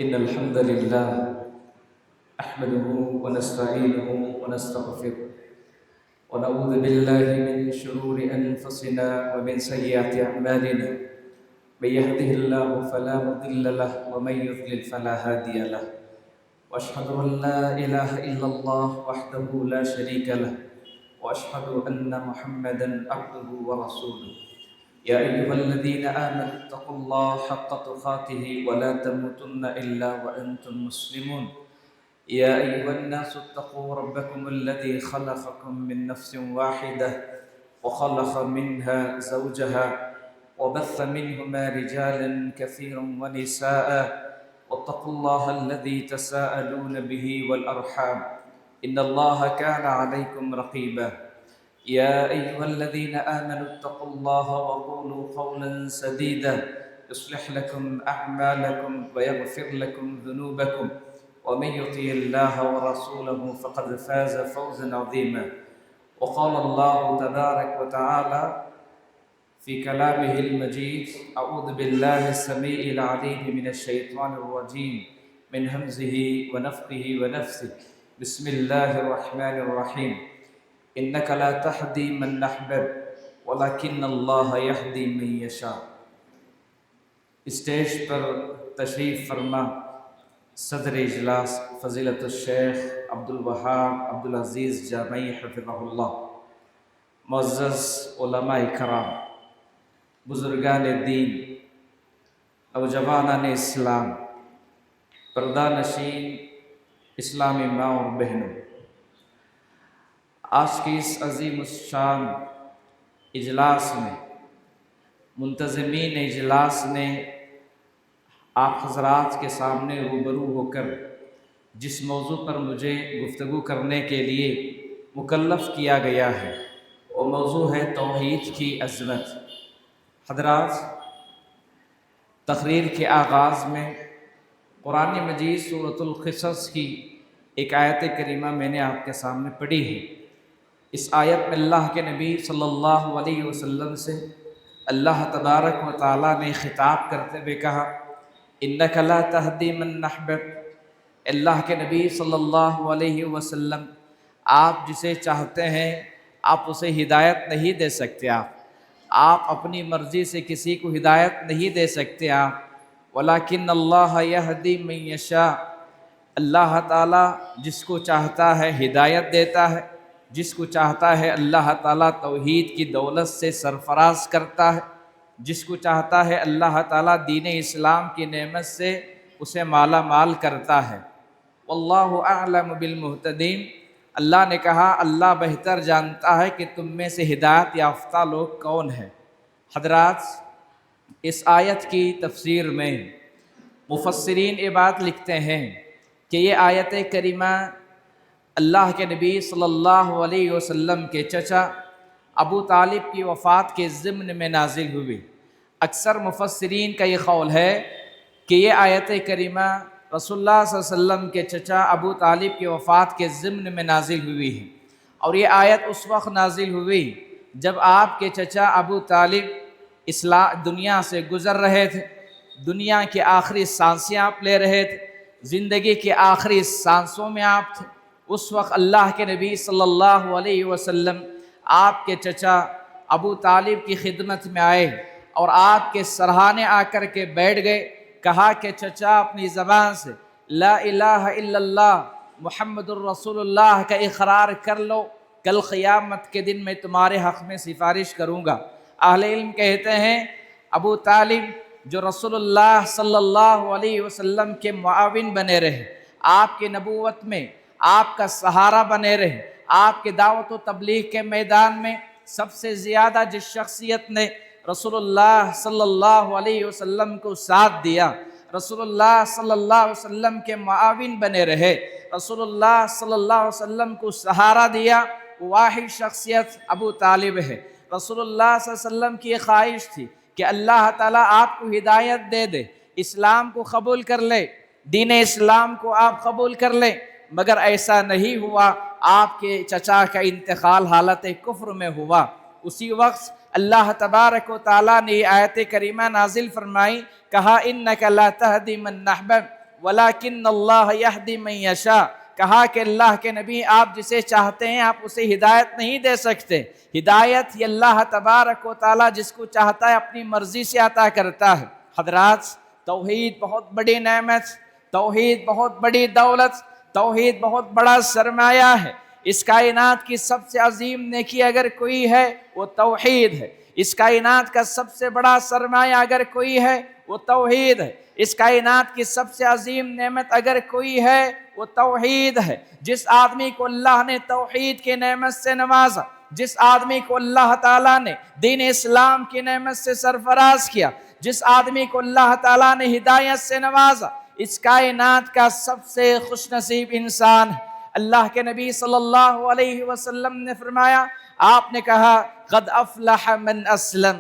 إن الحمد لله أحمده ونستعينه ونستغفره ونعوذ بالله من شرور أنفسنا ومن سيئات أعمالنا. من يهده الله فلا مضل له ومن يضلل فلا هادي له. وأشهد أن لا إله إلا الله وحده لا شريك له وأشهد أن محمدا عبده ورسوله. يا أيها الذين آمنوا اتقوا الله حق تقاته ولا تموتن إلا وأنتم مسلمون. يا أيها الناس اتقوا ربكم الذي خلقكم من نفس واحدة وخلق منها زوجها وبث منهما رجالا كثيرا ونساء واتقوا الله الذي تساءلون به والأرحام إن الله كان عليكم رقيبا. يا أيها الذين آمنوا اتقوا الله وقولوا قولا سديدا يصلح لكم أعمالكم ويغفر لكم ذنوبكم ومن يطع الله ورسوله فقد فاز فوزا عظيما. وقال الله تبارك وتعالى في كلامه المجيد: أعوذ بالله السميع العليم من الشيطان الرجيم من همزه ونفخه ونفثه. بسم الله الرحمن الرحيم. إنك لا تهدي من أحببت ولكن الله يهدي من يشاء. اسٹیج پر تشریف فرما صدر اجلاس فضیلت الشیخ عبدالوہاب عبدالعزیز جامعی حفظہ اللہ، معزز علماء کرام، بزرگان دین، نوجوانان اسلام، پردہ نشین اسلامی ماں اور بہنوں، آج کی اس عظیم الشان اجلاس میں منتظمین اجلاس نے آپ حضرات کے سامنے روبرو ہو کر جس موضوع پر مجھے گفتگو کرنے کے لیے مکلف کیا گیا ہے وہ موضوع ہے توحید کی عظمت۔ حضرات، تقریر کے آغاز میں قرآن مجید سورۃ القصص کی ایک آیت کریمہ میں نے آپ کے سامنے پڑھی ہے۔ اس آیت میں اللہ کے نبی صلی اللہ علیہ وسلم سے اللہ تبارک و تعالیٰ نے خطاب کرتے ہوئے کہا: اِنَّكَ لَا تَهْدِي مَنْ أَحْبَبْتَ۔ اللہ کے نبی صلی اللہ علیہ وسلم، آپ جسے چاہتے ہیں آپ اسے ہدایت نہیں دے سکتے، آپ اپنی مرضی سے کسی کو ہدایت نہیں دے سکتے، وَلَكِنَّ اللَّهَ يَهْدِي مَن يَشَاءُ۔ اللہ تعالیٰ جس کو چاہتا ہے ہدایت دیتا ہے، جس کو چاہتا ہے اللہ تعالیٰ توحید کی دولت سے سرفراز کرتا ہے، جس کو چاہتا ہے اللہ تعالیٰ دین اسلام کی نعمت سے اسے مالا مال کرتا ہے۔ واللہ اعلم بالمہتدین۔ اللہ نے کہا اللہ بہتر جانتا ہے کہ تم میں سے ہدایت یافتہ لوگ کون ہیں۔ حضرات، اس آیت کی تفسیر میں مفسرین یہ بات لکھتے ہیں کہ یہ آیت کریمہ اللہ کے نبی صلی اللہ علیہ وسلم کے چچا ابو طالب کی وفات کے ضمن میں نازل ہوئی۔ اکثر مفسرین کا یہ قول ہے کہ یہ آیت کریمہ رسول اللہ صلی اللہ علیہ وسلم کے چچا ابو طالب کی وفات کے ضمن میں نازل ہوئی ہے، اور یہ آیت اس وقت نازل ہوئی جب آپ کے چچا ابو طالب دنیا سے گزر رہے تھے، دنیا کے آخری سانسیں آپ لے رہے تھے، زندگی کے آخری سانسوں میں آپ تھے۔ اس وقت اللہ کے نبی صلی اللہ علیہ وسلم آپ کے چچا ابو طالب کی خدمت میں آئے اور آپ کے سرہانے آ کر کے بیٹھ گئے۔ کہا کہ چچا اپنی زبان سے لا الہ الا اللہ محمد الرسول اللہ کا اقرار کر لو، کل قیامت کے دن میں تمہارے حق میں سفارش کروں گا۔ اہل علم کہتے ہیں ابو طالب جو رسول اللہ صلی اللہ علیہ وسلم کے معاون بنے رہے، آپ کی نبوت میں آپ کا سہارا بنے رہے، آپ کے دعوت و تبلیغ کے میدان میں سب سے زیادہ جس شخصیت نے رسول اللہ صلی اللہ علیہ وسلم کو ساتھ دیا، رسول اللہ صلی اللہ علیہ وسلم کے معاون بنے رہے، رسول اللہ صلی اللہ علیہ وسلم کو سہارا دیا، واحد شخصیت ابو طالب ہے۔ رسول اللہ صلی اللہ علیہ وسلم کی یہ خواہش تھی کہ اللہ تعالیٰ آپ کو ہدایت دے دے، اسلام کو قبول کر لے، دین اسلام کو آپ قبول کر لیں، مگر ایسا نہیں ہوا۔ آپ کے چچا کا انتقال حالت کفر میں ہوا۔ اسی وقت اللہ تبارک و تعالیٰ نے آیت کریمہ نازل فرمائی، کہا انک لا تہدی من احببت، वलाकिन अल्लाह यहदी मन यशा, कहा कि अल्लाह के नबी आप जिसे चाहते हैं आप उसे हिदायत नहीं दे सकते, हिदायत ये अल्लाह तबारक व तआला जिसको चाहता है अपनी मर्जी से अता करता है। हजरात, तौहीद बहुत बड़ी नेमत, तौहीद बहुत बड़ी दौलत, तौहीद बहुत बड़ा सरमाया है। इस कायनात की सबसे अजीम नेकी अगर कोई है वो तौहीद है। इस कायनात का सबसे बड़ा सरमाया अगर कोई है वो तौहीद है। इस कायनात की सबसे अजीम नेमत अगर कोई है वो तौहीद है। जिस आदमी को अल्लाह ने तौहीद की नेमत से नवाजा, जिस आदमी को अल्लाह ताला ने दीन इस्लाम की नेमत से सरफराज किया, जिस आदमी को अल्लाह ताला ने हिदायत से नवाजा, इस कायनात का सबसे खुशनसीब इंसान है। अल्लाह के नबी सल्लल्लाहु अलैहि वसल्लम ने फरमाया, आपने कहा क़द अफ़लह मन अस्लम,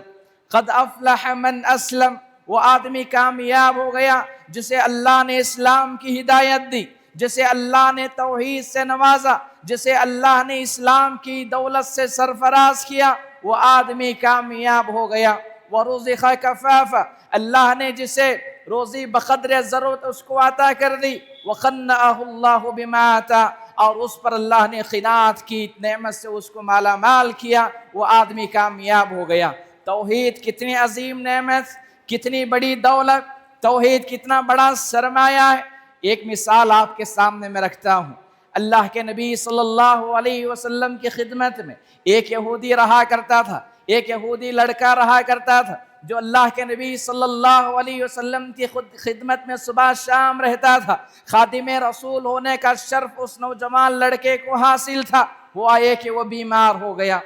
क़द अफ़लह मन अस्लम, वो आदमी कामयाब हो गया जिसे अल्लाह ने इस्लाम की हिदायत दी, जिसे अल्लाह ने तौहीद से नवाजा, जिसे अल्लाह ने इस्लाम की दौलत से सरफराज किया, वो आदमी कामयाब हो गया। वरुज़िक़ कफ़ाफ़ा, अल्लाह ने जिसे रोज़ी बक़द्र ज़रूरत उसको अता कर दी। वक़न्नअहुल्लाहु बिमा अता, और उस पर अल्लाह ने क़िनाअत की, नेमत से उसको माला माल किया, वो आदमी कामयाब हो गया। तौहीद कितनी अजीम नेमत, कितनी बड़ी दौलत, तौहीद कितना बड़ा सरमाया है। एक मिसाल आपके सामने मैं रखता हूँ। अल्लाह के नबी सल्लल्लाहु अलैहि वसल्लम की खिदमत में एक यहूदी रहा करता था, एक यहूदी लड़का रहा करता था जो अल्लाह के नबी सल्लल्लाहु अलैहि वसल्लम की खिदमत में सुबह शाम रहता था। खादिम रसूल होने का शर्फ उस नौजवान लड़के को हासिल था। हुआ ये कि वो बीमार हो गया,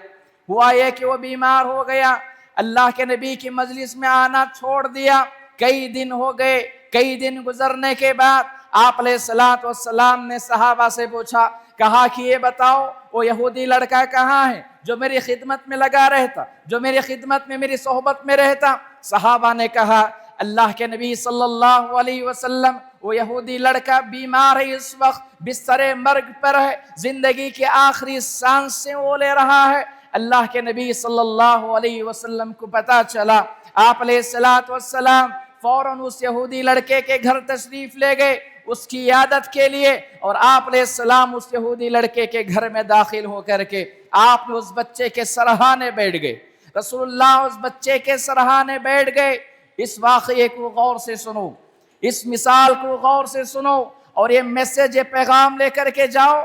हुआ ये कि वो बीमार हो गया। अल्लाह के नबी की मजलिस में आना छोड़ दिया। कई दिन हो गए। कई दिन गुजरने के बाद आप अलैहिस्सलातु वस्सलाम ने सहाबा से पूछा, कहा कि ये बताओ वो यहूदी लड़का कहाँ है जो मेरी खिदमत में लगा रहता, जो मेरी खिदमत में, मेरी सोहबत में रहता। सहाबा ने कहा, अल्लाह के नबी सल्लल्लाहु अलैहि वसल्लम, वो यहूदी लड़का बीमार है, इस वक्त बिस्तरे मर्ग पर है, जिंदगी के आखिरी सांसें वो ले रहा है। अल्लाह के नबी सल्लल्लाहु अलैहि वसल्लम को पता चला। आप अलैहिस्सलातु वस्सलाम फौरन उस यहूदी लड़के के घर तशरीफ ले गए उसकी इयादत के लिए, और आप अलैहिस्सलाम उस यहूदी लड़के के घर में दाखिल होकर के आपने उस बच्चे के सरहाने बैठ गए। रसूलुल्लाह उस बच्चे के सरहाने बैठ गए। इस वाक़ये को गौर से सुनो, इस मिसाल को गौर से सुनो और ये मैसेज, ये पैगाम लेकर के जाओ।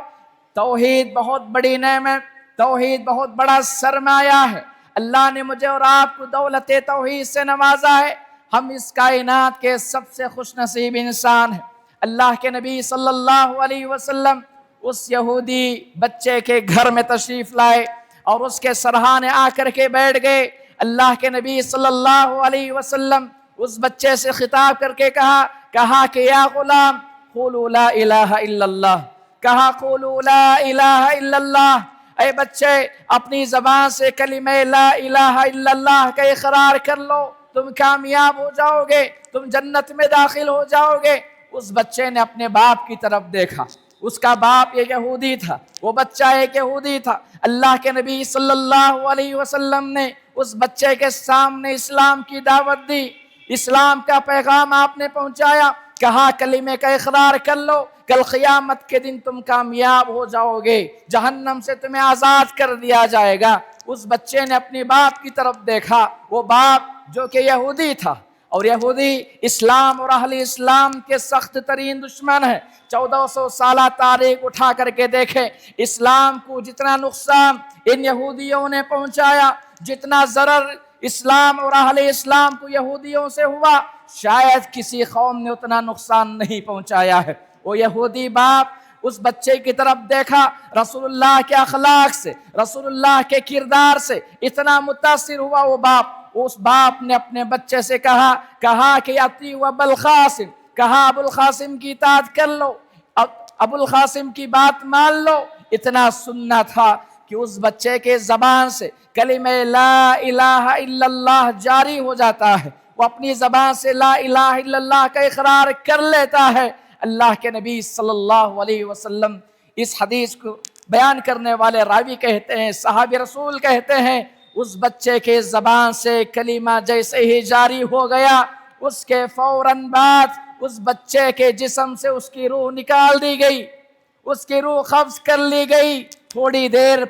तौहीद बहुत बड़ी नेमत, तौहीद बहुत बड़ा सरमाया है। अल्लाह ने मुझे और आपको दौलत तौहीद से नवाजा है। हम इस कायनात के सबसे खुशनसीब इंसान हैं। अल्लाह के नबी सल्लल्लाहु अलैहि वसल्लम उस यहूदी बच्चे के घर में तशरीफ लाए और उसके सरहाने आकर के बैठ गए। अल्लाह के नबी सल्लल्लाहु अलैहि वसल्लम उस बच्चे से खिताब करके कहा कि या गुलाम क़ुलू ला इलाहा इल्लल्लाह, कहा क़ुलू ला इलाहा इल्लल्लाह। ऐ बच्चे, अपनी ज़बान से कलिमे ला इलाहा इल्लल्लाह का इक़रार कर लो, तुम कामयाब हो जाओगे, तुम जन्नत में दाखिल हो जाओगे। उस बच्चे ने अपने बाप की तरफ देखा। उसका बाप एक यहूदी था, वो बच्चा एक यहूदी था। अल्लाह के नबी सल्लल्लाहु अलैहि वसल्लम ने उस बच्चे के सामने इस्लाम की दावत दी, इस्लाम का पैगाम आपने पहुंचाया। कहा कलिमे का इकरार कर लो, कल क़ियामत के दिन तुम कामयाब हो जाओगे, जहन्नम से तुम्हें आज़ाद कर दिया जाएगा। उस बच्चे ने अपने बाप की तरफ देखा। वो बाप जो कि यहूदी था, और यहूदी इस्लाम और अहले इस्लाम के सख्त तरीन दुश्मन है। 1400 साल तारीख उठा करके देखे, इस्लाम को जितना नुकसान इन यहूदियों ने पहुंचाया, जितना ज़रर इस्लाम और अहले इस्लाम को यहूदियों से हुआ, शायद किसी कौम ने उतना नुकसान नहीं पहुंचाया है। वो यहूदी बाप उस बच्चे की तरफ देखा, रसूलुल्लाह के अखलाक से, रसूलुल्लाह के किरदार से इतना मुतासिर हुआ वो बाप। उस बाप ने अपने बच्चे से कहा कि अती व अबुल क़ासिम, कहा अबुल क़ासिम की इताअत कर लो, अबुल क़ासिम की बात मान लो। इतना सुनना था कि उस बच्चे के ज़बान से कलिमे ला इलाहा इल्लल्लाह जारी हो जाता है। वो अपनी ज़बान से ला इलाहा इल्लल्लाह का इकरार कर लेता है। अल्लाह के नबी सल्लल्लाहु अलैहि वसल्लम इस हदीस को बयान करने वाले रावी कहते हैं, सहाबी रसूल कहते हैं, उस बच्चे के ज़बान से कलीमा जैसे ही जारी हो गया, اس کے فوراً بعد اس بچے کے جسم سے اس کی روح نکال دی گئی، اس کی روح قبض کر لی گئی۔ تھوڑی دیر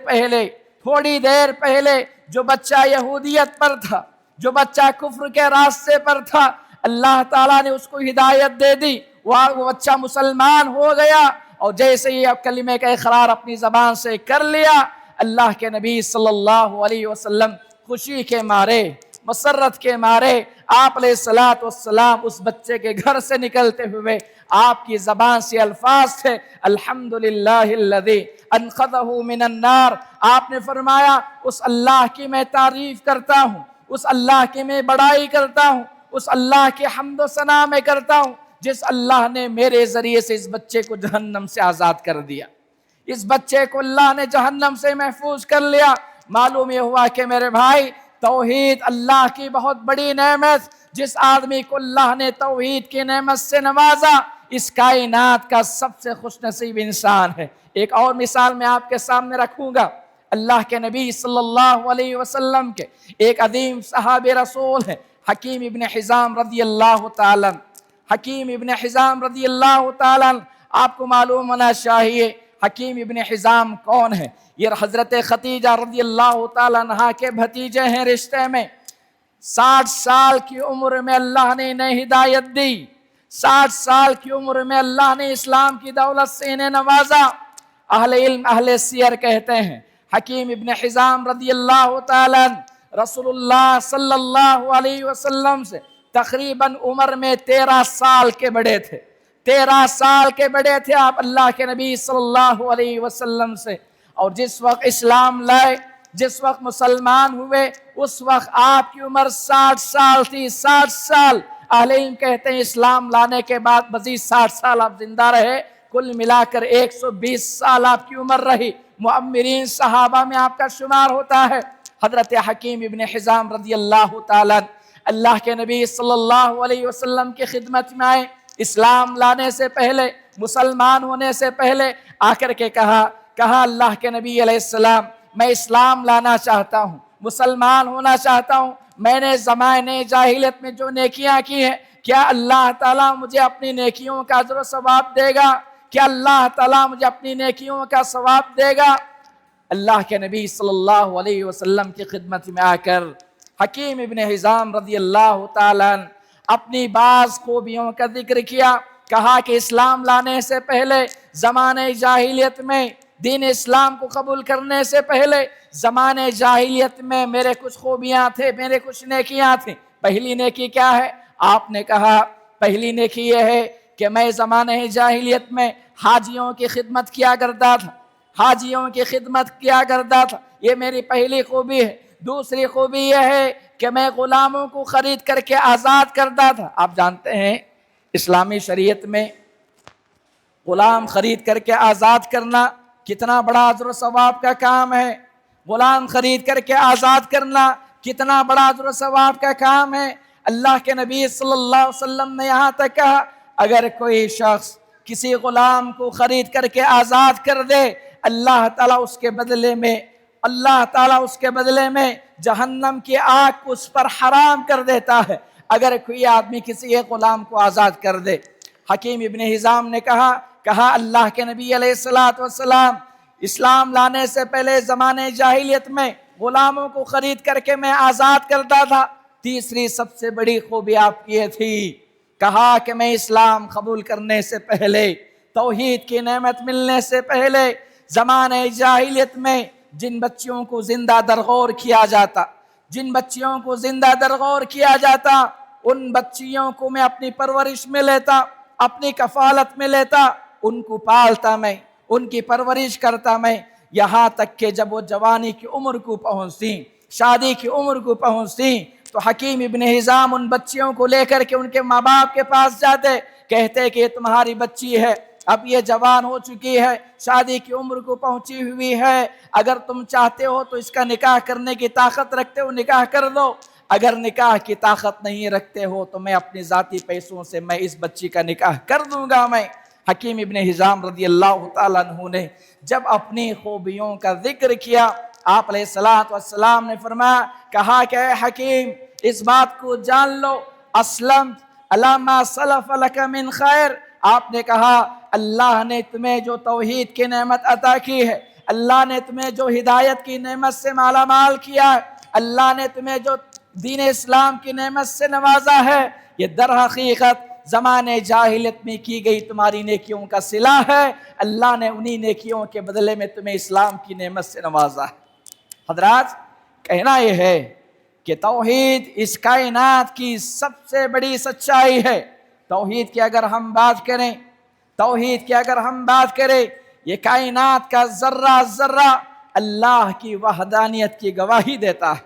پہلے جو بچہ یہودیت پر تھا، جو بچہ کفر کے راستے پر تھا، اللہ تعالیٰ نے اس کو ہدایت دے دی، وہ بچہ مسلمان ہو گیا، اور جیسے ہی اب کلمے کا اقرار اپنی زبان سے کر لیا، اللہ کے نبی صلی اللہ علیہ وسلم خوشی کے مارے، مسرت کے مارے آپ علیہ السلام اس بچے کے گھر سے نکلتے ہوئے آپ کی زبان سے الفاظ تھے، الحمدللہ الذی انقذہ من النار۔ آپ نے فرمایا اس اللہ کی میں تعریف کرتا ہوں، اس اللہ کی میں بڑائی کرتا ہوں، اس اللہ کی حمد و ثنا میں کرتا ہوں جس اللہ نے میرے ذریعے سے اس بچے کو جہنم سے آزاد کر دیا، اس بچے کو اللہ نے جہنم سے محفوظ کر لیا۔ معلوم یہ ہوا کہ میرے بھائی، توحید اللہ کی بہت بڑی نعمت، جس آدمی کو اللہ نے توحید کی نعمت سے نوازا اس کائنات کا سب سے خوش نصیب انسان ہے۔ ایک اور مثال میں آپ کے سامنے رکھوں گا، اللہ کے نبی صلی اللہ علیہ وسلم کے ایک عظیم صحابی رسول ہے حکیم ابن حزام رضی اللہ تعالیٰ۔ حکیم ابن حزام رضی اللہ تعالیٰ، آپ کو معلوم ہونا چاہیے حکیم ابن حزام کون ہے۔ یہ حضرت خدیجہ رضی اللہ تعالیٰ عنہا کے بھتیجے ہیں رشتے میں۔ 60 سال کی عمر میں اللہ نے انہیں ہدایت دی، 60 سال کی عمر میں اللہ نے اسلام کی دولت سے انہیں نوازا۔ اہل علم، اہل سیر کہتے ہیں حکیم ابن حزام رضی اللہ تعالیٰ رسول اللہ صلی اللہ علیہ وسلم سے تقریباً عمر میں 13 سال کے بڑے تھے، 13 سال کے بڑے تھے آپ اللہ کے نبی صلی اللہ علیہ وسلم سے۔ اور جس وقت اسلام لائے، جس وقت مسلمان ہوئے، اس وقت آپ کی عمر 60 سال تھی، 60 سال۔ اہل علم کہتے ہیں اسلام لانے کے بعد مزید 60 سال آپ زندہ رہے، کل ملا کر 120 سال آپ کی عمر رہی، معمرین صحابہ میں آپ کا شمار ہوتا ہے۔ حضرت حکیم ابن حزام رضی اللہ تعالیٰ اللہ کے نبی صلی اللہ علیہ وسلم کی خدمت میں آئے، اسلام لانے سے پہلے، مسلمان ہونے سے پہلے آ کر کے کہا اللہ کے نبی علیہ السلام میں اسلام لانا چاہتا ہوں، مسلمان ہونا چاہتا ہوں، میں نے زمانے جاہلیت میں جو نیکیاں کی ہیں کیا اللہ تعالیٰ مجھے اپنی نیکیوں کا اجر و ثواب دے گا؟ کیا اللہ تعالیٰ مجھے اپنی نیکیوں کا ثواب دے گا؟ اللہ کے نبی صلی اللہ علیہ وسلم کی خدمت میں آ کر حکیم ابن حزام رضی اللہ تعالیٰ اپنی بعض خوبیوں کا ذکر کیا، کہا کہ اسلام لانے سے پہلے زمانے جاہلیت میں، دین اسلام کو قبول کرنے سے پہلے زمانے جاہلیت میں میرے کچھ خوبیاں تھے، میرے کچھ نیکیاں تھیں۔ پہلی نیکی کیا ہے؟ آپ نے کہا پہلی نیکی یہ ہے کہ میں زمانے جاہلیت میں حاجیوں کی خدمت کیا کرتا تھا، حاجیوں کی خدمت کیا کرتا تھا، یہ میری پہلی خوبی ہے۔ دوسری خوبی یہ ہے کہ میں غلاموں کو خرید کر کے آزاد کرتا تھا۔ آپ جانتے ہیں اسلامی شریعت میں غلام خرید کر کے آزاد کرنا کتنا بڑا اجر و ثواب کا کام ہے، غلام خرید کر کے آزاد کرنا کتنا بڑا اجر و ثواب کا کام ہے۔ اللہ کے نبی صلی اللہ علیہ وسلم نے یہاں تک کہا اگر کوئی شخص کسی غلام کو خرید کر کے آزاد کر دے، اللہ تعالیٰ اس کے بدلے میں جہنم کی آگ کو اس پر حرام کر دیتا ہے اگر کوئی آدمی کسی ایک غلام کو آزاد کر دے۔ حکیم ابن حزام نے کہا اللہ کے نبی علیہ السلام اسلام لانے سے پہلے زمانے جاہلیت میں غلاموں کو خرید کر کے میں آزاد کرتا تھا۔ تیسری سب سے بڑی خوبی آپ کی یہ تھی، کہا کہ میں اسلام قبول کرنے سے پہلے، توحید کی نعمت ملنے سے پہلے زمانے جاہلیت میں جن بچیوں کو زندہ درغور کیا جاتا ان بچیوں کو میں اپنی پرورش میں لیتا، اپنی کفالت میں لیتا، ان کو پالتا میں، ان کی پرورش کرتا میں، یہاں تک کہ جب وہ جوانی کی عمر کو پہنچتی، شادی کی عمر کو پہنچتی تو حکیم ابن حزام ان بچیوں کو لے کر کے ان کے ماں باپ کے پاس جاتے، کہتے کہ یہ تمہاری بچی ہے، اب یہ جوان ہو چکی ہے، شادی کی عمر کو پہنچی ہوئی ہے، اگر تم چاہتے ہو تو اس کا نکاح کرنے کی طاقت رکھتے ہو نکاح کر دو، اگر نکاح کی طاقت نہیں رکھتے ہو تو میں اپنی ذاتی پیسوں سے میں اس بچی کا نکاح کر دوں گا۔ میں حکیم ابن حزام رضی اللہ تعالیٰ عنہ نے جب اپنی خوبیوں کا ذکر کیا، آپ علیہ السلام نے فرمایا، کہا کہ اے حکیم اس بات کو جان لو अस्लम्त अला मा सलफ लक मिन खैर, आपने कहा अल्लाह ने तुम्हें जो तौहीद की नेमत अता की है, अल्लाह ने तुम्हें जो हिदायत की नेमत से माला माल किया है, अल्लाह ने तुम्हें जो दीन इस्लाम की नेमत से नवाजा है, ये दर हकीकत ज़माने जाहिलियत में की गई तुम्हारी नेकियों का सिला है। अल्लाह ने उन्हीं नेकियों के बदले में तुम्हें इस्लाम की नेमत से नवाजा है। हज़रात, कहना यह है कि तौहीद इस कायनात की सबसे बड़ी सच्चाई है। तौहीद की अगर हम बात करें, तौहीद की अगर हम बात करें, ये कायनात का ज़र्रा ज़र्रा अल्लाह की वहदानियत की गवाही देता है।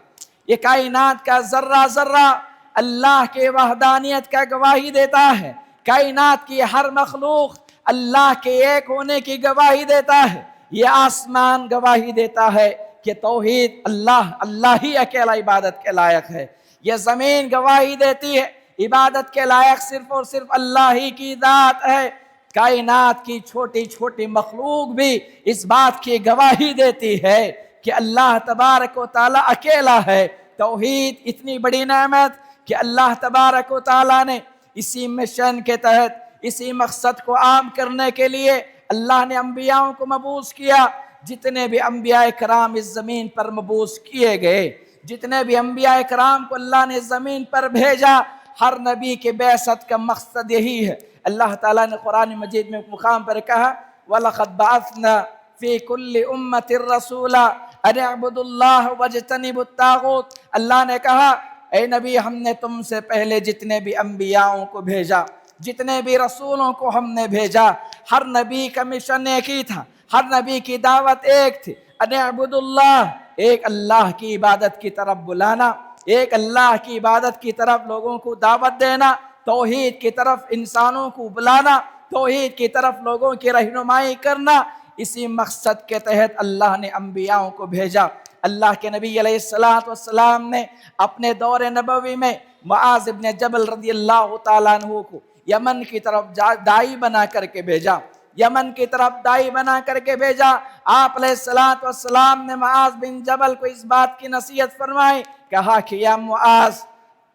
ये कायनात का ज़र्रा ज़र्रा अल्लाह के वहदानियत का गवाही देता है। कायनात की हर मखलूक अल्लाह के एक होने की गवाही देता है। ये आसमान गवाही देता है कि तौहीद अल्लाह ही अकेला इबादत के लायक है। ये ज़मीन गवाही देती है इबादत के लायक सिर्फ और सिर्फ अल्लाह ही की ज़ात है। कायनात की छोटी छोटी मखलूक भी इस बात की गवाही देती है कि अल्लाह तबारक व तआला अकेला है। तौहीद इतनी बड़ी नेमत कि अल्लाह तबारक व तआला ने इसी मिशन के तहत, इसी मकसद को आम करने के लिए अल्लाह ने अंबियाओं को मबूस किया। जितने भी अंबिया कराम इस ज़मीन पर मबूस किए गए, जितने भी अंबिया कराम को अल्लाह ने ज़मीन पर भेजा, हर नबी के बेअसत का मकसद यही है। अल्लाह ताला ने कुरान मजीद में एक मुकाम पर कहा, वलक़द बअसना फ़ी कुल्ली उम्मतिर रसूला अन अअबुदुल्लाह वज्तनिबुत तागूत। अल्लाह ने कहा, ए नबी, हमने तुमसे पहले जितने भी अंबियाओं को भेजा, जितने भी रसूलों को हमने भेजा, हर नबी का मिशन एक ही था, हर नबी की दावत एक थी, अन अअबुदुल्लाह, एक अल्लाह की इबादत की तरफ बुलाना, एक अल्लाह की इबादत की तरफ लोगों को दावत देना, तौहीद की तरफ इंसानों को बुलाना, तौहीद की तरफ लोगों की रहनुमाई करना। इसी मकसद के तहत अल्लाह ने अंबियाओं को भेजा। अल्लाह के नबी अलैहिस्सलातु वस्सलाम ने अपने दौर नबवी में मुआज़ इब्न जबल रज़ियल्लाहु ताला अन्हु को यमन की तरफ दाई बना करके भेजा, यमन की तरफ दाई बना करके भेजा। आप अलैहिस्सलातु वस्सलाम ने मुआज़ बिन जबल को इस बात की नसीहत फरमाई, कहा कि या मुआज़,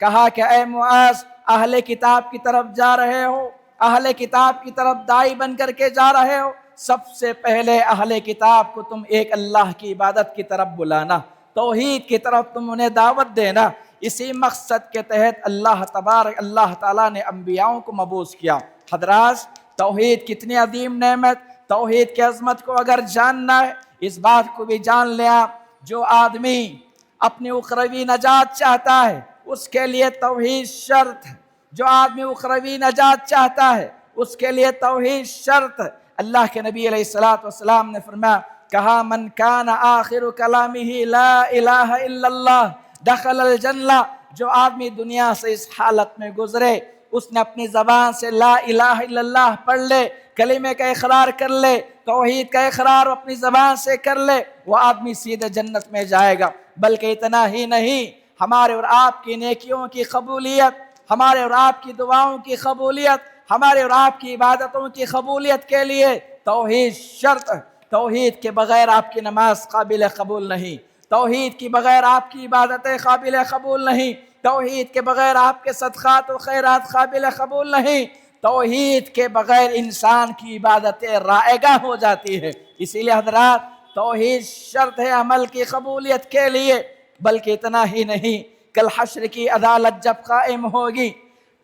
कहा कि ए मुआज़, अहले किताब की तरफ जा रहे हो, अहले किताब की तरफ दाई बन करके जा रहे हो, सबसे पहले अहले किताब को तुम एक अल्लाह की इबादत की तरफ बुलाना, तौहीद की तरफ तुम उन्हें दावत देना। इसी मकसद के तहत अल्लाह ताला ने अंबियाओं को मबूस किया। हज़रात, तौहीद कितनी अजीम नेमत, तौहीद की अज़मत को अगर जानना है, इस बात को भी जान ले आप, जो आदमी अपनी उखरवी नजात चाहता है उसके लिए तौहीद शर्त है। जो आदमी उखरवी नजात चाहता है उसके लिए तौहीद शर्त है। अल्लाह के नबी अलैहिस्सलातु वस्सलाम ने फरमाया, कहा मन कान आखिरु कलामिही ला इलाहा इल्लल्लाह दखलल जन्नह। जो आदमी दुनिया से इस हालत में गुजरे, उसने अपनी ज़बान से ला इलाहा इल्लल्लाह पढ़ ले, कलिमे का इकरार कर ले, तौहीद का इकरार अपनी ज़बान से कर ले, वो आदमी सीधे जन्नत में जाएगा। बल्कि इतना ही नहीं, हमारे और आपकी नेकियों की कबूलियत, हमारे और आपकी दुआओं की कबूलियत, हमारे और आपकी इबादतों की कबूलियत के लिए तौहीद शर्त। तौहीद के बगैर आपकी नमाज काबिल कबूल नहीं, तौहीद के बगैर आपकी इबादतें काबिल कबूल नहीं, तौहीद के बगैर आपके सदक़ात व खैरात काबिल कबूल नहीं, तौहीद के बगैर इंसान की इबादतें राएगा हो जाती है। इसीलिए हज़रात, तौहीद शर्त है अमल की कबूलियत के लिए। बल्कि इतना ही नहीं, कल हश्र की अदालत जब कायम होगी,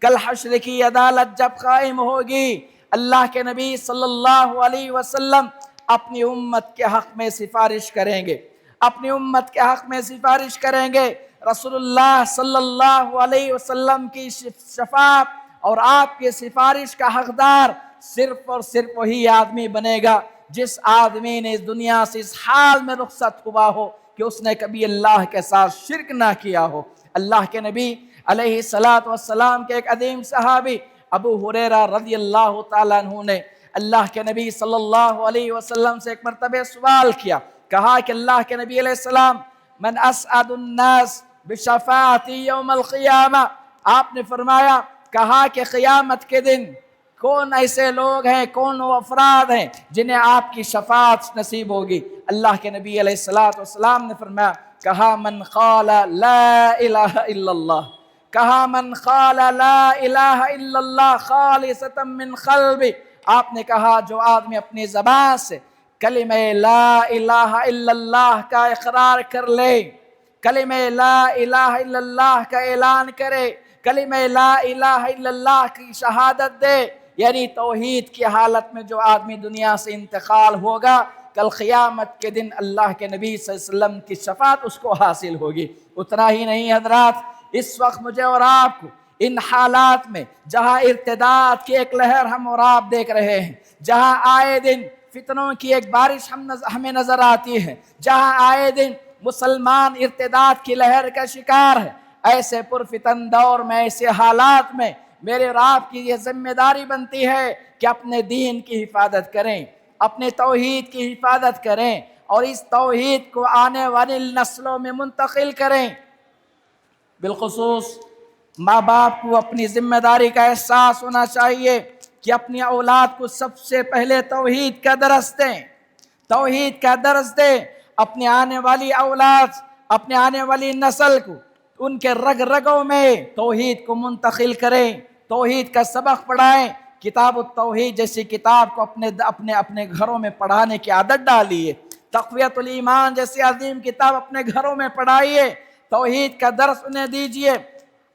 कल हश्र की अदालत जब कायम होगी, अल्लाह के नबी सल्लल्लाहु अलैहि वसल्लम अपनी उम्मत के हक़ में सिफारिश करेंगे, अपनी उम्मत के हक़ में सिफारिश करेंगे। रसूलुल्लाह सल्लल्लाहु अलैहि वसल्लम की शफ़ाअत और आपकी सिफारिश का हक़दार सिर्फ़ और सिर्फ वही आदमी बनेगा जिस आदमी ने इस दुनिया से इस हाल में रुखसत हुआ हो कि उसने कभी अल्लाह के साथ शिरक ना किया हो। अल्लाह के नबी अलैहिस्सलातु वस्सलाम के एक अदीम सहाबी अबू हुरैरा रज़ियल्लाहु ताला अन्हु ने अल्लाह के नबी सल्लल्लाहु अलैहि वसल्लम से एक मरतबे सवाल किया, कहा कि अल्लाह के नबी अलैहिस्सलाम, मन असअदुन नास बिशफ़ाअती यौमल क़ियामा। आपने फरमाया, कहा कि क़यामत के दिन कौन ऐसे लोग हैं, कौन वो अफराद हैं जिन्हें आपकी शफ़ाअत नसीब होगी। अल्लाह के नबी अलैहिस्सलातु वस्सलाम ने फरमाया, कहा मन क़ाला ला इलाहा इल्लल्लाह, कहा मन क़ाला ला इलाहा इल्लल्लाह ख़ालिसतम मिन क़ल्बि, आपने कहा जो आदमी अपनी ज़बान से कलिमे ला इलाहा इल्लल्लाह का इकरार कर ले, कलिमे ला इलाहा इल्लल्लाह का ऐलान करे, कलिमे ला इलाहा इल्लल्लाह की शहादत दे, यानी तौहीद की हालत में जो आदमी दुनिया से इंतकाल होगा, कल क़ियामत के दिन अल्लाह के नबी सल्लल्लाहु अलैहि वसल्लम की शफाअत उसको हासिल होगी। उतना ही नहीं हज़रात, इस वक्त मुझे और आपको इन हालात में जहाँ इर्तिदाद की एक लहर हम और आप देख रहे हैं, जहाँ आए दिन फितनों की एक बारिश हमें नज़र आती है, जहाँ आए दिन मुसलमान इर्तिदाद की लहर का शिकार है, ऐसे पुरफितन दौर में, ऐसे हालात में मेरे और आपकी ये जिम्मेदारी बनती है कि अपने दीन की हिफाजत करें, अपने तौहीद की हिफाजत करें और इस तौहीद को आने वाली नस्लों में मुंतकिल करें। बिलखुसूस माँ बाप को अपनी जिम्मेदारी का एहसास होना चाहिए कि अपनी औलाद को सबसे पहले तौहीद का दर्स दें, तौहीद का दर्स दें। अपने आने वाली औलाद, अपने आने वाली नस्ल को उनके रग रगों में तौहीद को मुंतकिल करें, तौहीद का सबक पढ़ाएं। किताब तौहीद जैसी किताब को अपने घरों में पढ़ाने की आदत डालिए। तक़वियतुल ईमान जैसी अजीम किताब अपने घरों में पढ़ाइए, तौहीद का दर्स उन्हें दीजिए।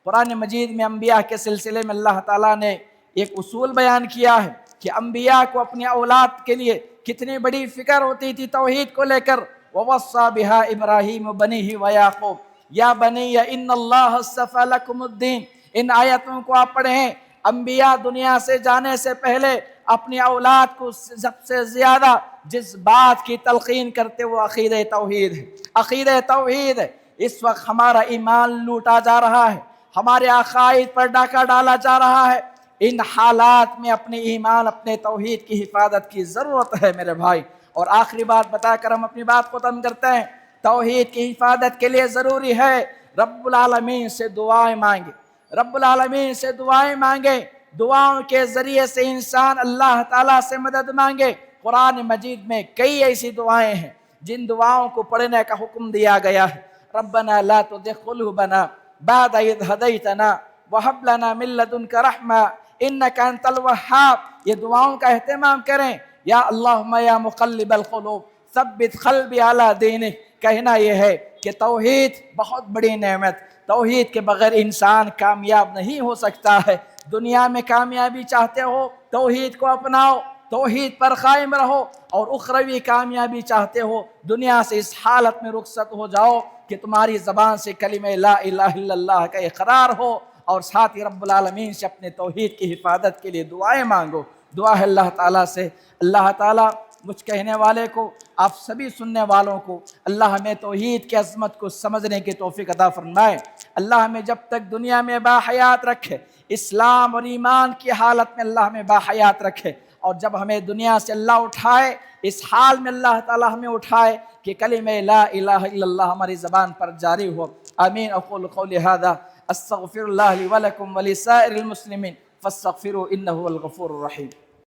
कुरान मजीद में अंबिया के सिलसिले में अल्लाह ताला ने एक उसूल बयान किया है कि अंबिया को अपनी औलाद के लिए कितनी बड़ी फिक्र होती थी तौहीद को लेकर। ववस्सा बिहा इब्राहीम बनीही व याक़ूब या बनिया इन्नल्लाह अस्तफ़ा लकुमुद्दीन। इन आयतों को आप पढ़ें। अंबिया दुनिया से जाने से पहले अपनी औलाद को सबसे ज़्यादा जिस बात की तलक़ीन करते वो अक़ीदे तौहीद है, अक़ीदे तौहीद है। इस वक्त हमारा ईमान लूटा जा रहा है, हमारे अक़ाइद पर डाका डाला जा रहा है। इन हालात में अपने ईमान, अपने तौहीद की हिफाजत की ज़रूरत है मेरे भाई। और आखिरी बात बताकर हम अपनी बात ख़त्म करते हैं। तौहीद की हिफाजत के लिए ज़रूरी है रब्बुल आलमीन से दुआएं मांगे, रब्बुल आलमीन से दुआएं मांगे। दुआओं के ज़रिए से इंसान अल्लाह ताला से मदद मांगे। कुरान मजीद में कई ऐसी दुआएं हैं जिन दुआओं को पढ़ने का हुक्म दिया गया है। रब्बना ला तुज़िग़ क़ुलूबना बअद इज़ हदैतना वहब लना मिन लदुनका रहमा इन्नका अंतल वह्हाब। ये दुआओं का एहतमाम करें। या अल्लाहुम्मा या मुक़ल्लिबल क़ुलूब सब्बित क़ल्बी अला दीनिक। कहना यह है कि तौहीद बहुत बड़ी नेमत, तौहीद के बगैर इंसान कामयाब नहीं हो सकता है। दुनिया में कामयाबी चाहते हो तौहीद को अपनाओ, तौहीद पर कायम रहो। और उखरवी कामयाबी चाहते हो दुनिया से इस हालत में रुखसत हो जाओ कि तुम्हारी ज़बान से कलिमे ला इलाहा इल्लल्लाह का इकरार हो और साथ ही रब्बुल आलमीन से अपने तौहीद की हिफाजत के लिए दुआएं मांगो। दुआ है अल्लाह ताला से, अल्लाह ताला मुझ कहने वाले को, आप सभी सुनने वालों को अल्लाह हमें तौहीद की अज़मत को समझने की तौफ़ीक़ अता फ़रमाए। अल्लाह हमें जब तक दुनिया में बाहयात रखे, इस्लाम और ईमान की हालत में अल्लाह हमें बाहयात रखे। और जब हमें दुनिया से अल्लाह उठाए, इस हाल में अल्लाह ताला हमें उठाए कि कलिमे ला इलाहा इल्लल्लाह हमारी ज़बान पर जारी हो। आमीन। अक़ूलु क़ौली हाज़ा अस्तग़फ़िरुल्लाह ली व लकुम व लिसाइरिल मुस्लिमीन फ़स्तग़फ़िरूहु इन्नहु हुवल गफ़ूरुर रहीम।